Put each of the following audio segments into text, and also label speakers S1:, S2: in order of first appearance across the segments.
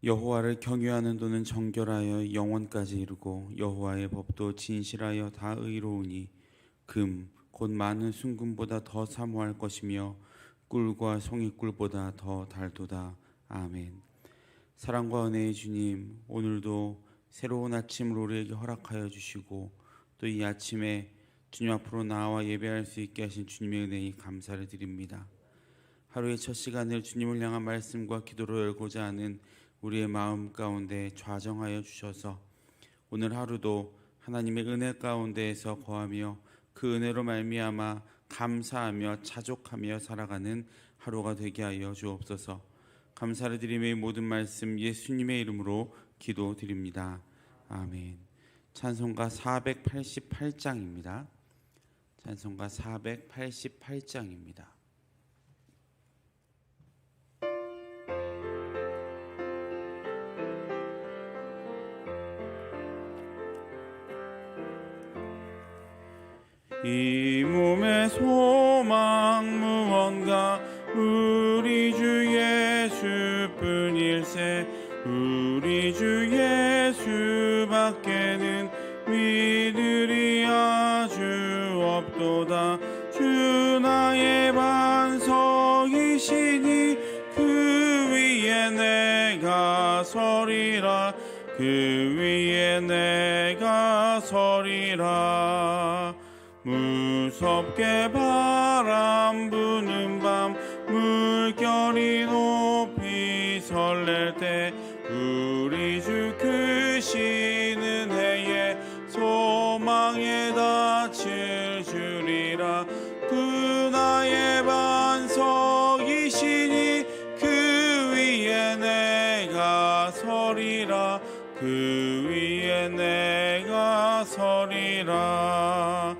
S1: 여호와를 경외하는 도는 정결하여 영원까지 이르고 여호와의 법도 진실하여 다 의로우니 금 곧 많은 순금보다 더 사모할 것이며 꿀과 송이꿀보다 더 달도다. 아멘. 사랑과 은혜의 주님, 오늘도 새로운 아침을 우리에게 허락하여 주시고 또 이 아침에 주님 앞으로 나와 예배할 수 있게 하신 주님의 은혜에 감사를 드립니다. 하루의 첫 시간을 주님을 향한 말씀과 기도로 열고자 하는 우리의 마음 가운데 좌정하여 주셔서 오늘 하루도 하나님의 은혜 가운데에서 거하며 그 은혜로 말미암아 감사하며 자족하며 살아가는 하루가 되게 하여 주옵소서. 감사를 드리며 이 모든 말씀 예수님의 이름으로 기도드립니다. 아멘. 찬송가 488장입니다. 찬송가 488장입니다. 이 몸의 소망 무언가 우리 주 예수뿐일세. 우리 주 예수밖에는 믿으리 아주 없도다. 주 나의 반석이시니 그 위에 내가 서리라. 그 위에 내가 서리라. 무섭게 바람 부는 밤 물결이 높이 설렐 때 우리 주 크신 은혜에 소망에 닻을 주리라. 그 나의 반석이시니 그 위에 내가 서리라. 그 위에 내가 서리라.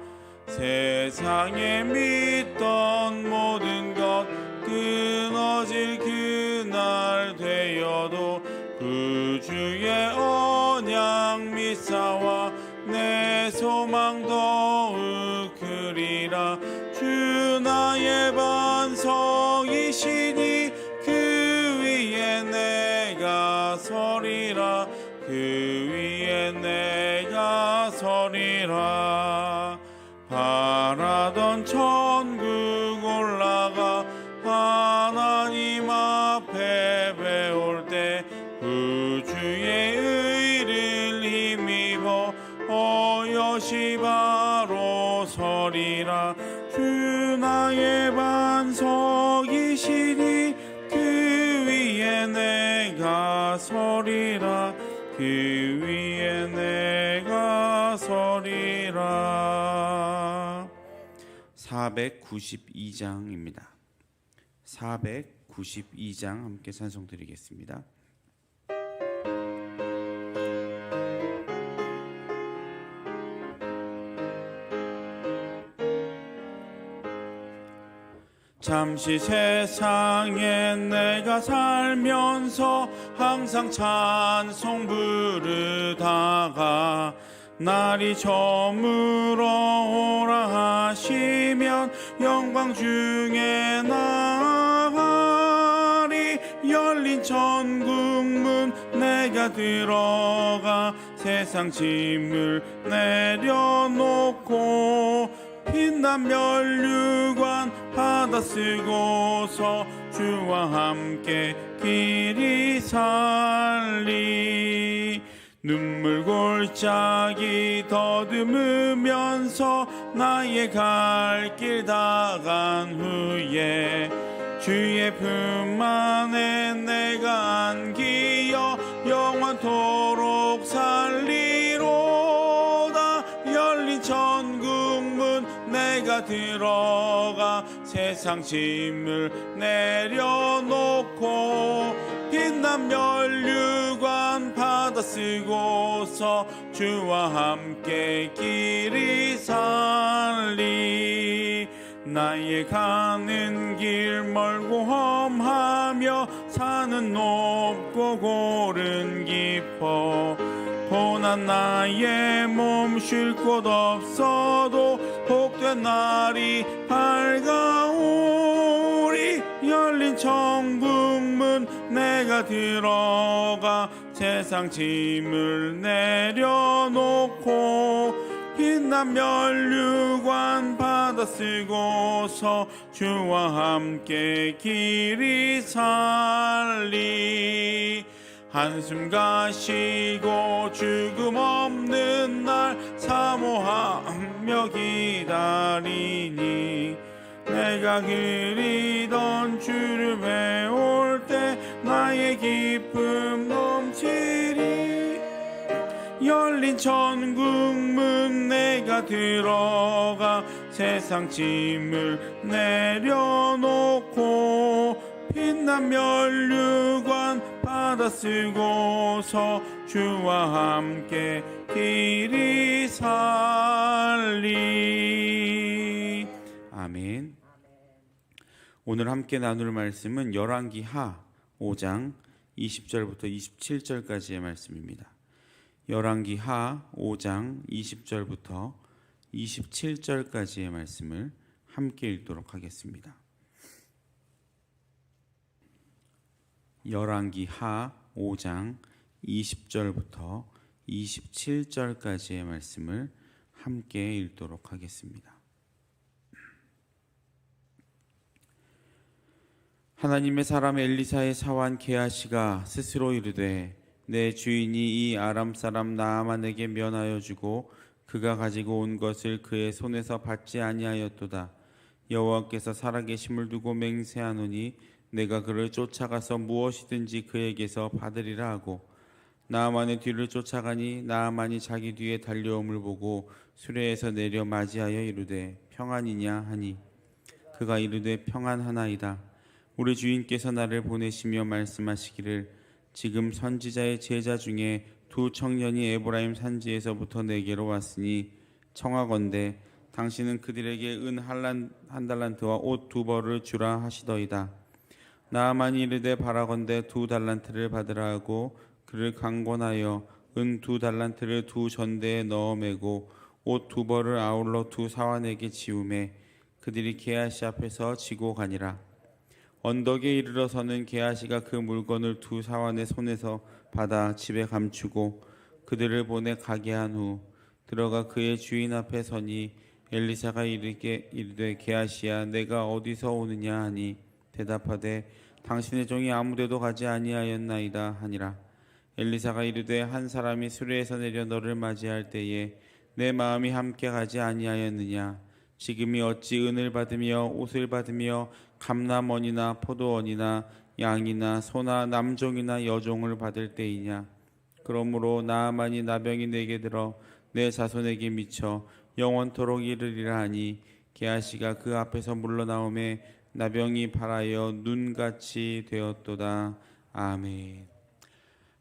S1: 세상에 믿던 모든 것 끊어질 그날 되어도 그 주의 언약 믿사와 내 소망 더욱 크리라. 주 나의 반석이시니 그 위에 내가 서리라. 그 위에 내가 서리라. 바라던 천국 올라가 하나님 앞에 배울 때 그 주의 의를 힘입어 어여시 바로 서리라. 주 나의 반석이시니 그 위에 내가 서리라. 그 위에 내가 서리라. 492장입니다. 492장 함께 찬송드리겠습니다. 잠시 세상에 내가 살면서 항상 찬송 부르다가 날이 저물어 오라 하시면 영광 중에 나가리. 열린 천국문 내가 들어가 세상 짐을 내려놓고 빛난 면류관 받아 쓰고서 주와 함께 길이 살리. 눈물 골짜기 더듬으면서 나의 갈 길 다 간 후에 주의 품 안에 내가 안기어 영원토록 살리로다. 열린 천국문 내가 들어가 세상 짐을 내려놓고 빛난 면류관 받아 쓰고서 주와 함께 길이 살리. 나의 가는 길 멀고 험하며 산은 높고 골은 깊어 고난 나의 몸 쉴 곳 없어도 복된 날이 밝아오리. 열린 천국문 내가 들어가 세상 짐을 내려놓고 빛난 면류관 받아 쓰고서 주와 함께 길이 살리. 한숨 가시고 죽음 없는 날 사모하며 기다리니 내가 그리던 주를 배울 때 나의 기쁨 넘치리. 열린 천국문 내가 들어가 세상 짐을 내려놓고 빛난 면류관 받아 쓰고서 주와 함께 길이 살리. 아멘. 오늘 함께 나눌 말씀은 열왕기하 5장 20절부터 27절까지의 말씀입니다. 열왕기하 5장 20절부터 27절까지의 말씀을 함께 읽도록 하겠습니다. 열왕기하 5장 20절부터 27절까지의 말씀을 함께 읽도록 하겠습니다. 하나님의 사람 엘리사의 사환 게하시가 스스로 이르되 내 주인이 이 아람 사람 나아만에게 면하여 주고 그가 가지고 온 것을 그의 손에서 받지 아니하였도다. 여호와께서 살아계심을 두고 맹세하노니 내가 그를 쫓아가서 무엇이든지 그에게서 받으리라 하고 나아만의 뒤를 쫓아가니 나아만이 자기 뒤에 달려옴을 보고 수레에서 내려 맞이하여 이르되 평안이냐 하니 그가 이르되 평안하나이다. 우리 주인께서 나를 보내시며 말씀하시기를 지금 선지자의 제자 중에 두 청년이 에브라임 산지에서부터 내게로 왔으니 청하건대 당신은 그들에게 은 한 달란트와 옷 두 벌을 주라 하시더이다. 나아만이 이르되 바라건대 2달란트를 받으라 하고 그를 강권하여 은 2달란트를 두 전대에 넣어 매고 옷 두 벌을 아울러 두 사환에게 지우매 그들이 게하시 앞에서 지고 가니라. 언덕에 이르러서는 게하시가 그 물건을 두 사환의 손에서 받아 집에 감추고 그들을 보내 가게 한 후 들어가 그의 주인 앞에 서니 엘리사가 이르되 게하시야 내가 어디서 오느냐 하니 대답하되 당신의 종이 아무데도 가지 아니하였나이다 하니라. 엘리사가 이르되 한 사람이 수레에서 내려 너를 맞이할 때에 내 마음이 함께 가지 아니하였느냐. 지금이 어찌 은을 받으며 옷을 받으며 감람원이나 포도원이나 양이나 소나 남종이나 여종을 받을 때이냐. 그러므로 나아만이 나병이 내게 들어 내 자손에게 미쳐 영원토록 이르리라 하니 게하시가 그 앞에서 물러나오매 나병이 발하여 눈같이 되었도다. 아멘.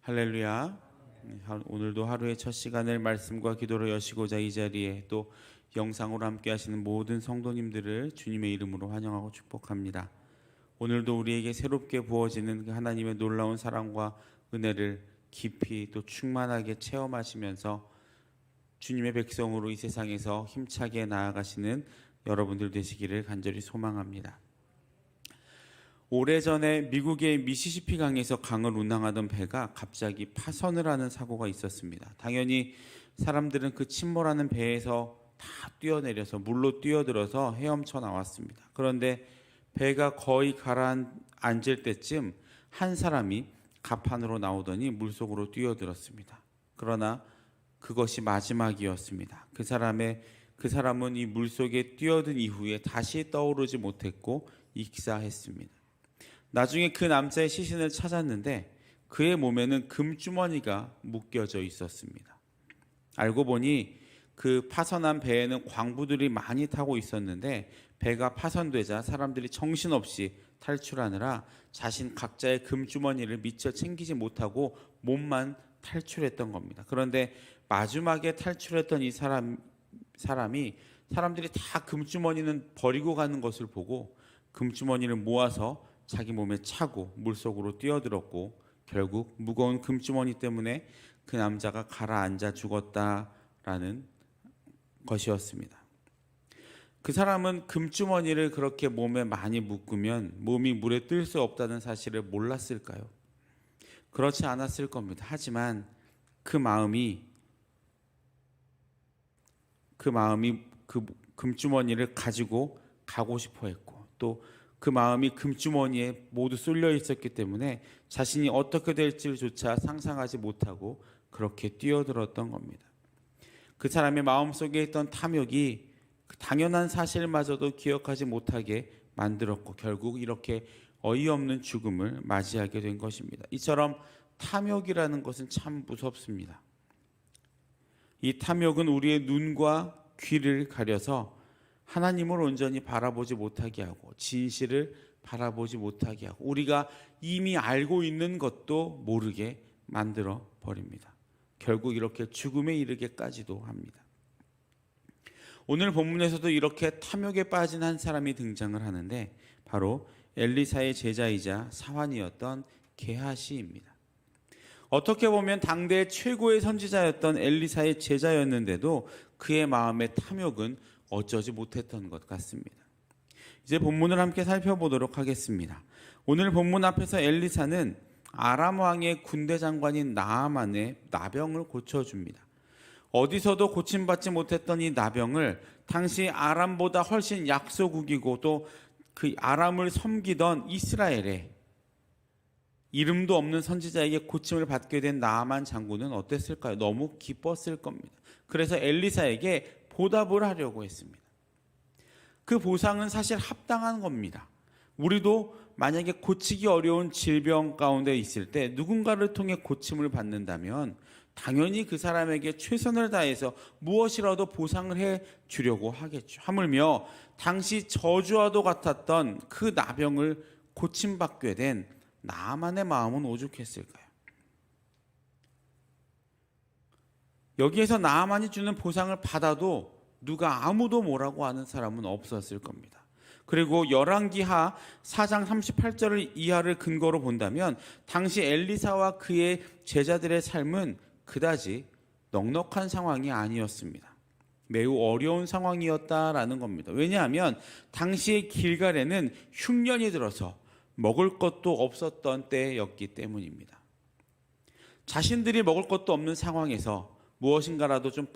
S1: 할렐루야. 오늘도 하루의 첫 시간을 말씀과 기도로 여시고자 이 자리에 또 영상으로 함께 하시는 모든 성도님들을 주님의 이름으로 환영하고 축복합니다. 오늘도 우리에게 새롭게 부어지는 그 하나님의 놀라운 사랑과 은혜를 깊이 또 충만하게 체험하시면서 주님의 백성으로 이 세상에서 힘차게 나아가시는 여러분들 되시기를 간절히 소망합니다. 오래전에 미국의 미시시피 강에서 강을 운항하던 배가 갑자기 파선을 하는 사고가 있었습니다. 당연히 사람들은 그 침몰하는 배에서 다 뛰어내려서 물로 뛰어들어서 헤엄쳐 나왔습니다. 그런데 배가 거의 가라앉을 때쯤 한 사람이 갑판으로 나오더니 물속으로 뛰어들었습니다. 그러나 그것이 마지막이었습니다. 그 사람은 이 물속에 뛰어든 이후에 다시 떠오르지 못했고 익사했습니다. 나중에 그 남자의 시신을 찾았는데 그의 몸에는 금주머니가 묶여져 있었습니다. 알고 보니 그 파선한 배에는 광부들이 많이 타고 있었는데 배가 파선되자 사람들이 정신없이 탈출하느라 자신 각자의 금주머니를 미처 챙기지 못하고 몸만 탈출했던 겁니다. 그런데 마지막에 탈출했던 이 사람이 사람들이 다 금주머니는 버리고 가는 것을 보고 금주머니를 모아서 자기 몸에 차고 물속으로 뛰어들었고 결국 무거운 금주머니 때문에 그 남자가 가라앉아 죽었다라는 것이었습니다. 그 사람은 금주머니를 그렇게 몸에 많이 묶으면 몸이 물에 뜰 수 없다는 사실을 몰랐을까요? 그렇지 않았을 겁니다. 하지만 그 마음이 그 금주머니를 가지고 가고 싶어 했고, 또 그 마음이 금주머니에 모두 쏠려 있었기 때문에 자신이 어떻게 될지조차 상상하지 못하고 그렇게 뛰어들었던 겁니다. 그 사람의 마음속에 있던 탐욕이 그 당연한 사실마저도 기억하지 못하게 만들었고, 결국 이렇게 어이없는 죽음을 맞이하게 된 것입니다. 이처럼 탐욕이라는 것은 참 무섭습니다. 이 탐욕은 우리의 눈과 귀를 가려서 하나님을 온전히 바라보지 못하게 하고, 진실을 바라보지 못하게 하고, 우리가 이미 알고 있는 것도 모르게 만들어 버립니다. 결국 이렇게 죽음에 이르게까지도 합니다. 오늘 본문에서도 이렇게 탐욕에 빠진 한 사람이 등장을 하는데, 바로 엘리사의 제자이자 사환이었던 게하시입니다. 어떻게 보면 당대 최고의 선지자였던 엘리사의 제자였는데도 그의 마음의 탐욕은 어쩌지 못했던 것 같습니다. 이제 본문을 함께 살펴보도록 하겠습니다. 오늘 본문 앞에서 엘리사는 아람 왕의 군대 장관인 나아만의 나병을 고쳐줍니다. 어디서도 고침받지 못했던 이 나병을 당시 아람보다 훨씬 약소국이고 또 그 아람을 섬기던 이스라엘의 이름도 없는 선지자에게 고침을 받게 된 나아만 장군은 어땠을까요? 너무 기뻤을 겁니다. 그래서 엘리사에게 보답을 하려고 했습니다. 그 보상은 사실 합당한 겁니다. 우리도 만약에 고치기 어려운 질병 가운데 있을 때 누군가를 통해 고침을 받는다면 당연히 그 사람에게 최선을 다해서 무엇이라도 보상을 해 주려고 하겠죠. 하물며 당시 저주와도 같았던 그 나병을 고침받게 된 나아만의 마음은 오죽했을까요? 여기에서 나아만이 주는 보상을 받아도 누가 아무도 뭐라고 하는 사람은 없었을 겁니다. 그리고 열왕기하 4장 38절 이하를 근거로 본다면 당시 엘리사와 그의 제자들의 삶은 그다지 넉넉한 상황이 아니었습니다. 매우 어려운 상황이었다라는 겁니다. 왜냐하면 당시의 길갈에는 흉년이 들어서 먹을 것도 없었던 때였기 때문입니다. 자신들이 먹을 것도 없는 상황에서 무엇인가라도 좀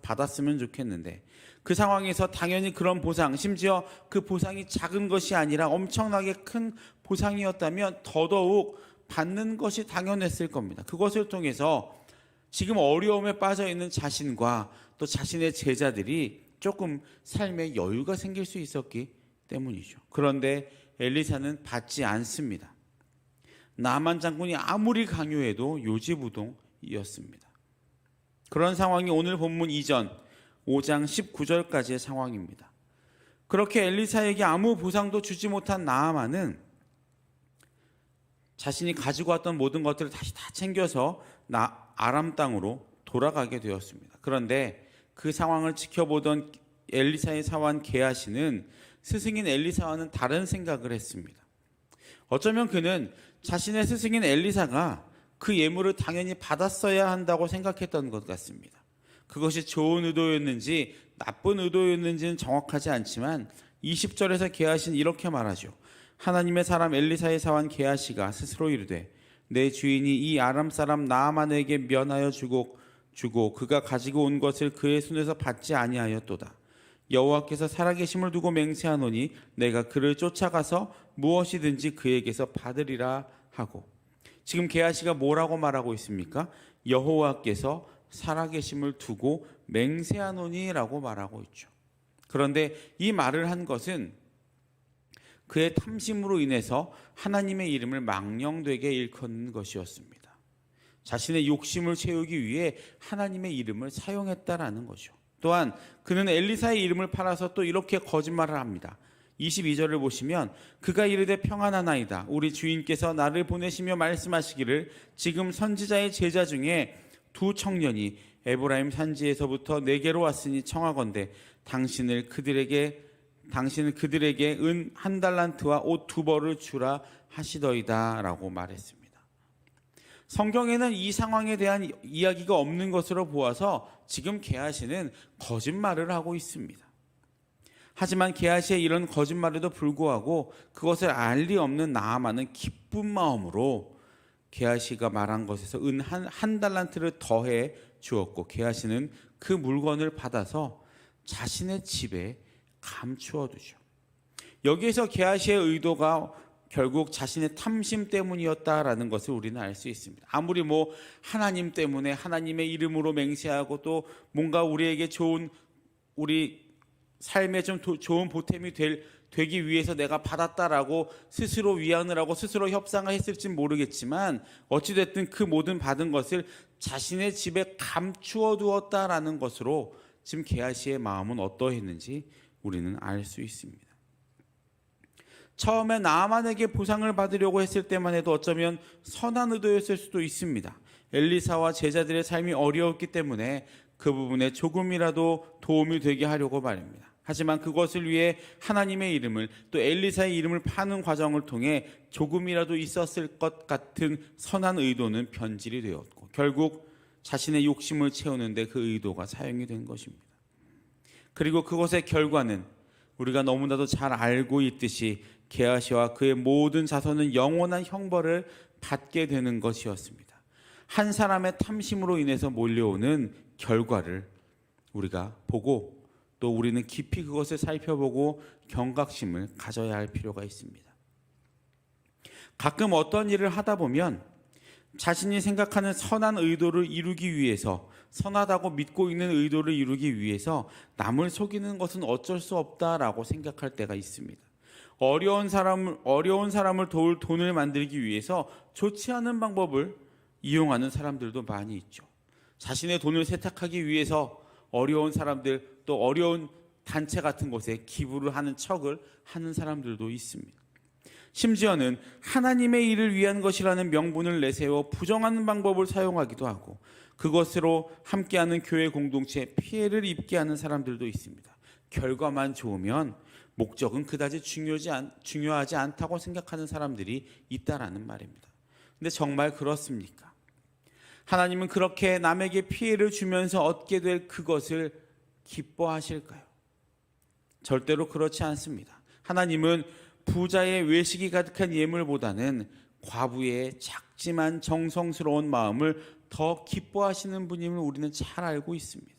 S1: 받았으면 좋겠는데, 그 상황에서 당연히 그런 보상, 심지어 그 보상이 작은 것이 아니라 엄청나게 큰 보상이었다면 더더욱 받는 것이 당연했을 겁니다. 그것을 통해서 지금 어려움에 빠져 있는 자신과 또 자신의 제자들이 조금 삶에 여유가 생길 수 있었기 때문이죠. 그런데 엘리사는 받지 않습니다. 나만 장군이 아무리 강요해도 요지부동이었습니다. 그런 상황이 오늘 본문 이전 5장 19절까지의 상황입니다. 그렇게 엘리사에게 아무 보상도 주지 못한 나아만은 자신이 가지고 왔던 모든 것들을 다시 다 챙겨서 아람 땅으로 돌아가게 되었습니다. 그런데 그 상황을 지켜보던 엘리사의 사환 게하시는 스승인 엘리사와는 다른 생각을 했습니다. 어쩌면 그는 자신의 스승인 엘리사가 그 예물을 당연히 받았어야 한다고 생각했던 것 같습니다. 그것이 좋은 의도였는지 나쁜 의도였는지는 정확하지 않지만 20절에서 게하시는 이렇게 말하죠. 하나님의 사람 엘리사의 사환 게하시가 스스로 이르되 내 주인이 이 아람 사람 나아만에게 면하여 주고 그가 가지고 온 것을 그의 손에서 받지 아니하였도다. 여호와께서 살아계심을 두고 맹세하노니 내가 그를 쫓아가서 무엇이든지 그에게서 받으리라 하고. 지금 게하시가 뭐라고 말하고 있습니까? 여호와께서 살아계심을 두고 맹세하노니라고 말하고 있죠. 그런데 이 말을 한 것은 그의 탐심으로 인해서 하나님의 이름을 망령되게 일컫는 것이었습니다. 자신의 욕심을 채우기 위해 하나님의 이름을 사용했다라는 거죠. 또한 그는 엘리사의 이름을 팔아서 또 이렇게 거짓말을 합니다. 22절을 보시면 그가 이르되 평안하나이다. 우리 주인께서 나를 보내시며 말씀하시기를 지금 선지자의 제자 중에 두 청년이 에브라임 산지에서부터 내게로 왔으니 청하건대 당신은 그들에게 은 1달란트와 옷 2벌을 주라 하시더이다 라고 말했습니다. 성경에는 이 상황에 대한 이야기가 없는 것으로 보아서 지금 게하시는 거짓말을 하고 있습니다. 하지만 게하시의 이런 거짓말에도 불구하고 그것을 알 리 없는 나아만은 기쁜 마음으로 게하시가 말한 것에서 은 한 달란트를 더해 주었고, 게하시는 그 물건을 받아서 자신의 집에 감추어 두죠. 여기에서 게하시의 의도가 결국 자신의 탐심 때문이었다라는 것을 우리는 알 수 있습니다. 아무리 하나님 때문에 하나님의 이름으로 맹세하고 또 뭔가 우리에게 우리 삶에 좀 좋은 보탬이 되기 위해서 내가 받았다라고 스스로 위안을 하고 스스로 협상을 했을지 모르겠지만, 어찌됐든 그 모든 받은 것을 자신의 집에 감추어 두었다라는 것으로 지금 게하시의 마음은 어떠했는지 우리는 알 수 있습니다. 처음에 나아만에게 보상을 받으려고 했을 때만 해도 어쩌면 선한 의도였을 수도 있습니다. 엘리사와 제자들의 삶이 어려웠기 때문에 그 부분에 조금이라도 도움이 되게 하려고 말입니다. 하지만 그것을 위해 하나님의 이름을, 또 엘리사의 이름을 파는 과정을 통해 조금이라도 있었을 것 같은 선한 의도는 변질이 되었고, 결국 자신의 욕심을 채우는데 그 의도가 사용이 된 것입니다. 그리고 그것의 결과는 우리가 너무나도 잘 알고 있듯이 게하시와 그의 모든 자손은 영원한 형벌을 받게 되는 것이었습니다. 한 사람의 탐심으로 인해서 몰려오는 결과를 우리가 보고, 또 우리는 깊이 그것을 살펴보고 경각심을 가져야 할 필요가 있습니다. 가끔 어떤 일을 하다 보면 자신이 생각하는 선한 의도를 이루기 위해서, 선하다고 믿고 있는 의도를 이루기 위해서 남을 속이는 것은 어쩔 수 없다라고 생각할 때가 있습니다. 어려운 사람을 도울 돈을 만들기 위해서 좋지 않은 방법을 이용하는 사람들도 많이 있죠. 자신의 돈을 세탁하기 위해서 어려운 사람들, 또 어려운 단체 같은 곳에 기부를 하는 척을 하는 사람들도 있습니다. 심지어는 하나님의 일을 위한 것이라는 명분을 내세워 부정하는 방법을 사용하기도 하고, 그것으로 함께하는 교회 공동체에 피해를 입게 하는 사람들도 있습니다. 결과만 좋으면 목적은 그다지 중요하지 않다고 생각하는 사람들이 있다라는 말입니다. 근데 정말 그렇습니까? 하나님은 그렇게 남에게 피해를 주면서 얻게 될 그것을 기뻐하실까요? 절대로 그렇지 않습니다. 하나님은 부자의 외식이 가득한 예물보다는 과부의 작지만 정성스러운 마음을 더 기뻐하시는 분임을 우리는 잘 알고 있습니다.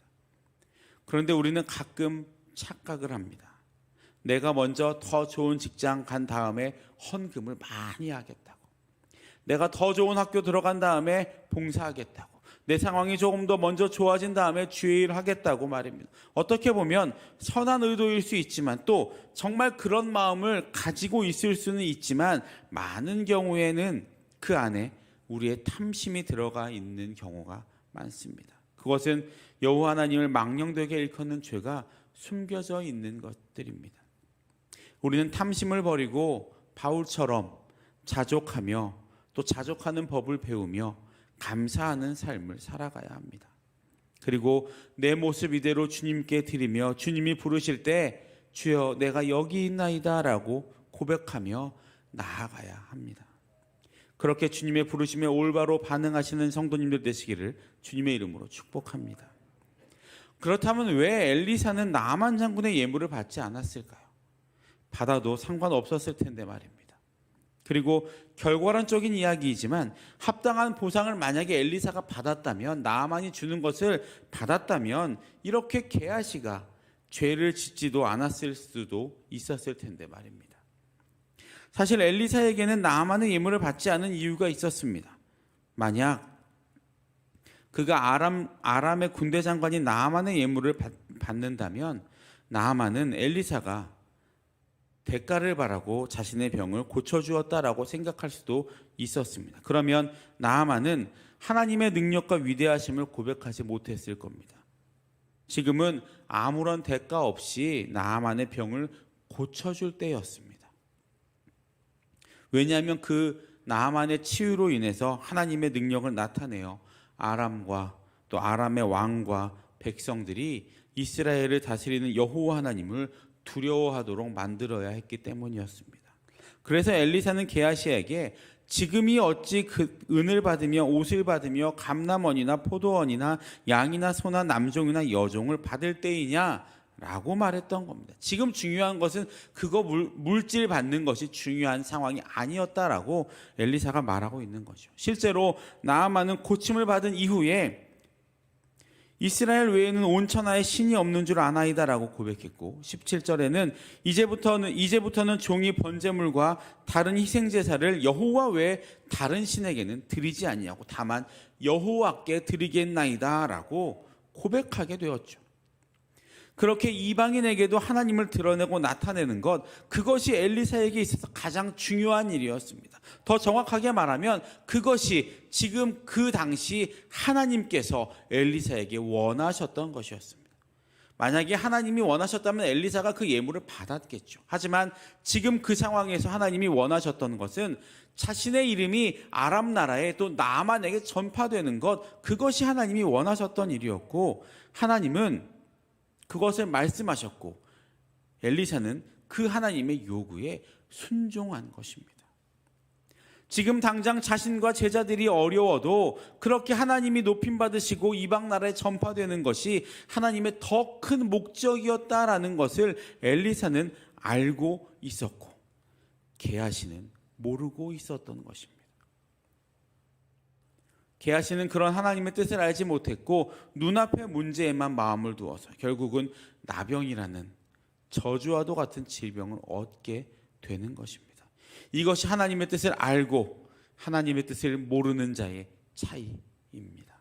S1: 그런데 우리는 가끔 착각을 합니다. 내가 먼저 더 좋은 직장 간 다음에 헌금을 많이 하겠다고, 내가 더 좋은 학교 들어간 다음에 봉사하겠다고, 내 상황이 조금 더 먼저 좋아진 다음에 주의 일을 하겠다고 말입니다. 어떻게 보면 선한 의도일 수 있지만, 또 정말 그런 마음을 가지고 있을 수는 있지만, 많은 경우에는 그 안에 우리의 탐심이 들어가 있는 경우가 많습니다. 그것은 여호와 하나님을 망령되게 일컫는 죄가 숨겨져 있는 것들입니다. 우리는 탐심을 버리고 바울처럼 자족하며, 또 자족하는 법을 배우며 감사하는 삶을 살아가야 합니다. 그리고 내 모습 이대로 주님께 드리며, 주님이 부르실 때 주여 내가 여기 있나이다 라고 고백하며 나아가야 합니다. 그렇게 주님의 부르심에 올바로 반응하시는 성도님들 되시기를 주님의 이름으로 축복합니다. 그렇다면 왜 엘리사는 나만 장군의 예물을 받지 않았을까요? 받아도 상관없었을 텐데 말입니다. 그리고 결과론적인 이야기이지만, 합당한 보상을 만약에 엘리사가 받았다면, 나아만이 주는 것을 받았다면, 이렇게 게하시가 죄를 짓지도 않았을 수도 있었을 텐데 말입니다. 사실 엘리사에게는 나아만의 예물을 받지 않은 이유가 있었습니다. 만약 그가 아람의 군대 장관인 나아만의 예물을 받는다면, 나아만은 엘리사가 대가를 바라고 자신의 병을 고쳐주었다라고 생각할 수도 있었습니다. 그러면 나아만은 하나님의 능력과 위대하심을 고백하지 못했을 겁니다. 지금은 아무런 대가 없이 나아만의 병을 고쳐줄 때였습니다. 왜냐하면 그 나아만의 치유로 인해서 하나님의 능력을 나타내어 아람과 또 아람의 왕과 백성들이 이스라엘을 다스리는 여호와 하나님을 두려워하도록 만들어야 했기 때문이었습니다. 그래서 엘리사는 게하시에게 지금이 어찌 그 은을 받으며 옷을 받으며 감람원이나 포도원이나 양이나 소나 남종이나 여종을 받을 때이냐 라고 말했던 겁니다. 지금 중요한 것은 그거 물질 받는 것이 중요한 상황이 아니었다라고 엘리사가 말하고 있는 거죠. 실제로 나아만은 고침을 받은 이후에 이스라엘 외에는 온 천하에 신이 없는 줄 아나이다라고 고백했고, 17절에는 이제부터는 종이 번제물과 다른 희생제사를 여호와 외에 다른 신에게는 드리지 아니하고 다만 여호와께 드리겠나이다라고 고백하게 되었죠. 그렇게 이방인에게도 하나님을 드러내고 나타내는 것, 그것이 엘리사에게 있어서 가장 중요한 일이었습니다. 더 정확하게 말하면 그것이 지금 그 당시 하나님께서 엘리사에게 원하셨던 것이었습니다. 만약에 하나님이 원하셨다면 엘리사가 그 예물을 받았겠죠. 하지만 지금 그 상황에서 하나님이 원하셨던 것은 자신의 이름이 아람 나라에 또 나아만에게 전파되는 것, 그것이 하나님이 원하셨던 일이었고, 하나님은 그것을 말씀하셨고 엘리사는 그 하나님의 요구에 순종한 것입니다. 지금 당장 자신과 제자들이 어려워도 그렇게 하나님이 높임받으시고 이방 나라에 전파되는 것이 하나님의 더 큰 목적이었다라는 것을 엘리사는 알고 있었고 게하시는 모르고 있었던 것입니다. 게하시는 그런 하나님의 뜻을 알지 못했고 눈앞의 문제에만 마음을 두어서 결국은 나병이라는 저주와도 같은 질병을 얻게 되는 것입니다. 이것이 하나님의 뜻을 알고 하나님의 뜻을 모르는 자의 차이입니다.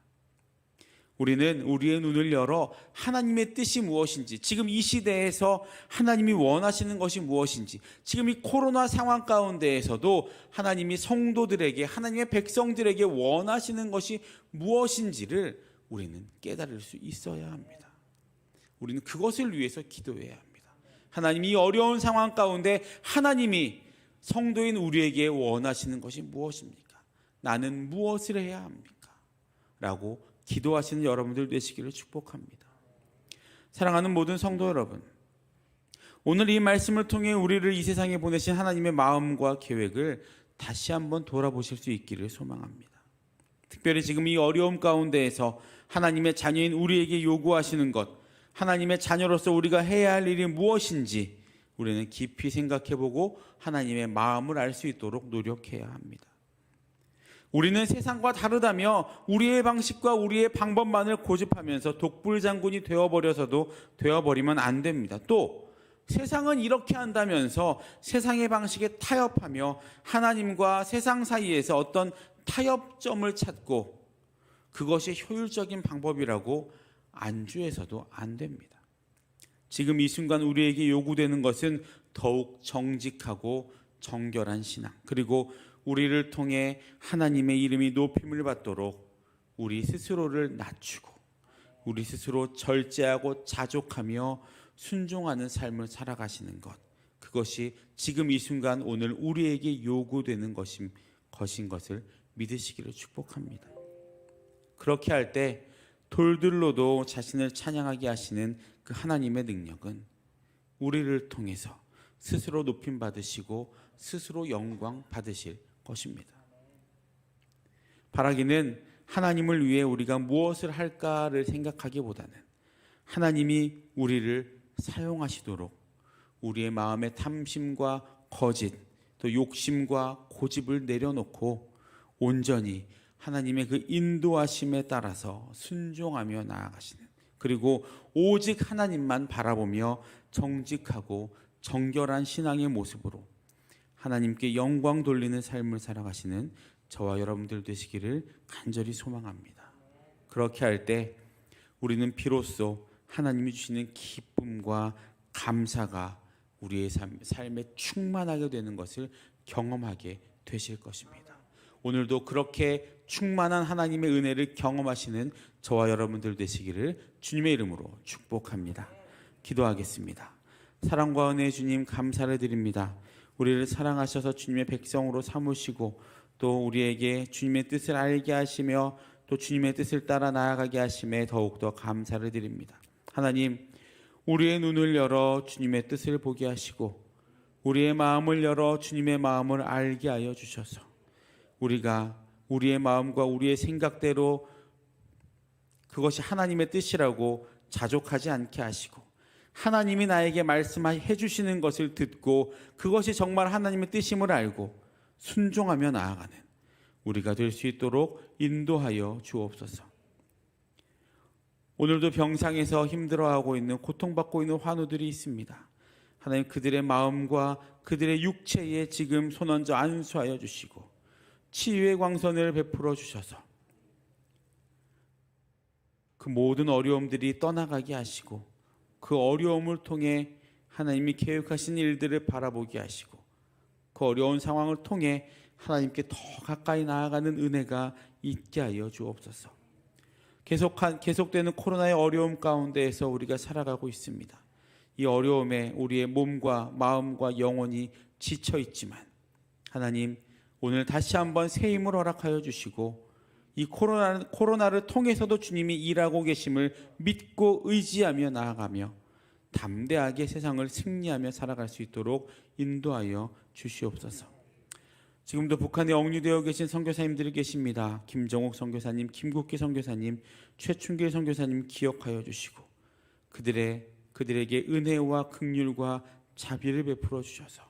S1: 우리는 우리의 눈을 열어 하나님의 뜻이 무엇인지, 지금 이 시대에서 하나님이 원하시는 것이 무엇인지, 지금 이 코로나 상황 가운데에서도 하나님이 성도들에게, 하나님의 백성들에게 원하시는 것이 무엇인지를 우리는 깨달을 수 있어야 합니다. 우리는 그것을 위해서 기도해야 합니다. 하나님이 이 어려운 상황 가운데 하나님이 성도인 우리에게 원하시는 것이 무엇입니까? 나는 무엇을 해야 합니까? 라고 기도하시는 여러분들 되시기를 축복합니다. 사랑하는 모든 성도 여러분, 오늘 이 말씀을 통해 우리를 이 세상에 보내신 하나님의 마음과 계획을 다시 한번 돌아보실 수 있기를 소망합니다. 특별히 지금 이 어려움 가운데에서 하나님의 자녀인 우리에게 요구하시는 것, 하나님의 자녀로서 우리가 해야 할 일이 무엇인지 우리는 깊이 생각해보고 하나님의 마음을 알 수 있도록 노력해야 합니다. 우리는 세상과 다르다며 우리의 방식과 우리의 방법만을 고집하면서 독불장군이 되어버리면 안 됩니다. 또 세상은 이렇게 한다면서 세상의 방식에 타협하며 하나님과 세상 사이에서 어떤 타협점을 찾고 그것이 효율적인 방법이라고 안주해서도 안 됩니다. 지금 이 순간 우리에게 요구되는 것은 더욱 정직하고 정결한 신앙, 그리고 우리를 통해 하나님의 이름이 높임을 받도록 우리 스스로를 낮추고 우리 스스로 절제하고 자족하며 순종하는 삶을 살아가시는 것, 그것이 지금 이 순간 오늘 우리에게 요구되는 것인 것을 믿으시기를 축복합니다. 그렇게 할 때 돌들로도 자신을 찬양하게 하시는 그 하나님의 능력은 우리를 통해서 스스로 높임 받으시고 스스로 영광 받으실 것입니다. 바라기는 하나님을 위해 우리가 무엇을 할까를 생각하기보다는 하나님이 우리를 사용하시도록 우리의 마음의 탐심과 거짓, 또 욕심과 고집을 내려놓고 온전히 하나님의 그 인도하심에 따라서 순종하며 나아가시는, 그리고 오직 하나님만 바라보며 정직하고 정결한 신앙의 모습으로 하나님께 영광 돌리는 삶을 살아가시는 저와 여러분들 되시기를 간절히 소망합니다. 그렇게 할 때 우리는 비로소 하나님이 주시는 기쁨과 감사가 우리의 삶에 충만하게 되는 것을 경험하게 되실 것입니다. 오늘도 그렇게 충만한 하나님의 은혜를 경험하시는 저와 여러분들 되시기를 주님의 이름으로 축복합니다. 기도하겠습니다. 사랑과 은혜의 주님, 감사를 드립니다. 우리를 사랑하셔서 주님의 백성으로 삼으시고 또 우리에게 주님의 뜻을 알게 하시며 또 주님의 뜻을 따라 나아가게 하심에 더욱더 감사를 드립니다. 하나님, 우리의 눈을 열어 주님의 뜻을 보게 하시고 우리의 마음을 열어 주님의 마음을 알게 하여 주셔서 우리가 우리의 마음과 우리의 생각대로 그것이 하나님의 뜻이라고 자족하지 않게 하시고 하나님이 나에게 말씀해 주시는 것을 듣고 그것이 정말 하나님의 뜻임을 알고 순종하며 나아가는 우리가 될 수 있도록 인도하여 주옵소서. 오늘도 병상에서 힘들어하고 있는, 고통받고 있는 환우들이 있습니다. 하나님, 그들의 마음과 그들의 육체에 지금 손얹어 안수하여 주시고 치유의 광선을 베풀어 주셔서 그 모든 어려움들이 떠나가게 하시고 그 어려움을 통해 하나님이 계획하신 일들을 바라보게 하시고 그 어려운 상황을 통해 하나님께 더 가까이 나아가는 은혜가 있게 하여 주옵소서. 계속되는 코로나의 어려움 가운데에서 우리가 살아가고 있습니다. 이 어려움에 우리의 몸과 마음과 영혼이 지쳐 있지만 하나님, 오늘 다시 한번 새 힘을 허락하여 주시고 이 코로나를 통해서도 주님이 일하고 계심을 믿고 의지하며 나아가며 담대하게 세상을 승리하며 살아갈 수 있도록 인도하여 주시옵소서. 지금도 북한에 억류되어 계신 선교사님들이 계십니다. 김정옥 선교사님, 김국기 선교사님, 최춘길 선교사님 기억하여 주시고 그들에게 은혜와 긍휼과 자비를 베풀어 주셔서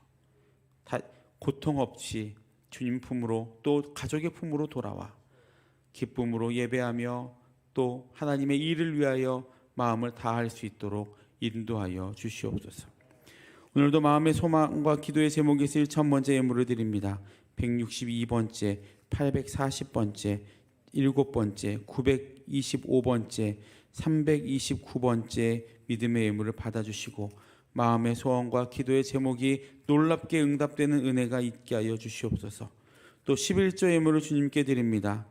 S1: 고통 없이 주님 품으로 또 가족의 품으로 돌아와 기쁨으로 예배하며 또 하나님의 일을 위하여 마음을 다할 수 있도록 인도하여 주시옵소서. 오늘도 마음의 소망과 기도의 제목에 쓰일 첫 번째 예물을 드립니다. 162번째, 840번째, 7번째, 925번째, 329번째 믿음의 예물을 받아주시고 마음의 소원과 기도의 제목이 놀랍게 응답되는 은혜가 있게 하여 주시옵소서. 또 11조 예물을 주님께 드립니다.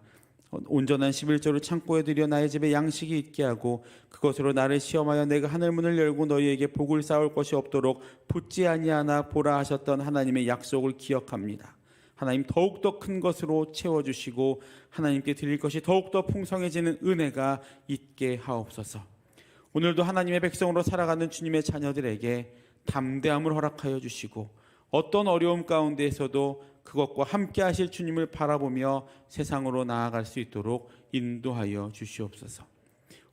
S1: 온전한 11조를 창고에 들여 나의 집에 양식이 있게 하고 그것으로 나를 시험하여 내가 하늘문을 열고 너희에게 복을 쌓을 것이 없도록 붙지 아니하나 보라 하셨던 하나님의 약속을 기억합니다. 하나님, 더욱더 큰 것으로 채워주시고 하나님께 드릴 것이 더욱더 풍성해지는 은혜가 있게 하옵소서. 오늘도 하나님의 백성으로 살아가는 주님의 자녀들에게 담대함을 허락하여 주시고 어떤 어려움 가운데에서도 그것과 함께 하실 주님을 바라보며 세상으로 나아갈 수 있도록 인도하여 주시옵소서.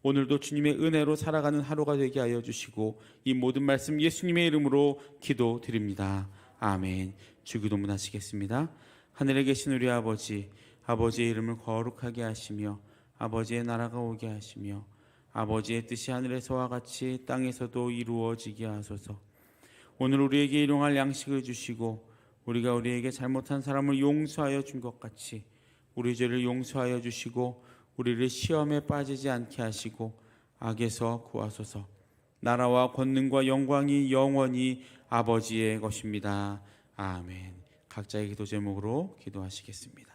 S1: 오늘도 주님의 은혜로 살아가는 하루가 되게 하여 주시고 이 모든 말씀 예수님의 이름으로 기도드립니다. 아멘. 주기도문 하시겠습니다. 하늘에 계신 우리 아버지, 아버지의 이름을 거룩하게 하시며 아버지의 나라가 오게 하시며 아버지의 뜻이 하늘에서와 같이 땅에서도 이루어지게 하소서. 오늘 우리에게 일용할 양식을 주시고 우리가 우리에게 잘못한 사람을 용서하여 준 것 같이 우리 죄를 용서하여 주시고 우리를 시험에 빠지지 않게 하시고 악에서 구하소서. 나라와 권능과 영광이 영원히 아버지의 것입니다. 아멘. 각자의 기도 제목으로 기도하시겠습니다.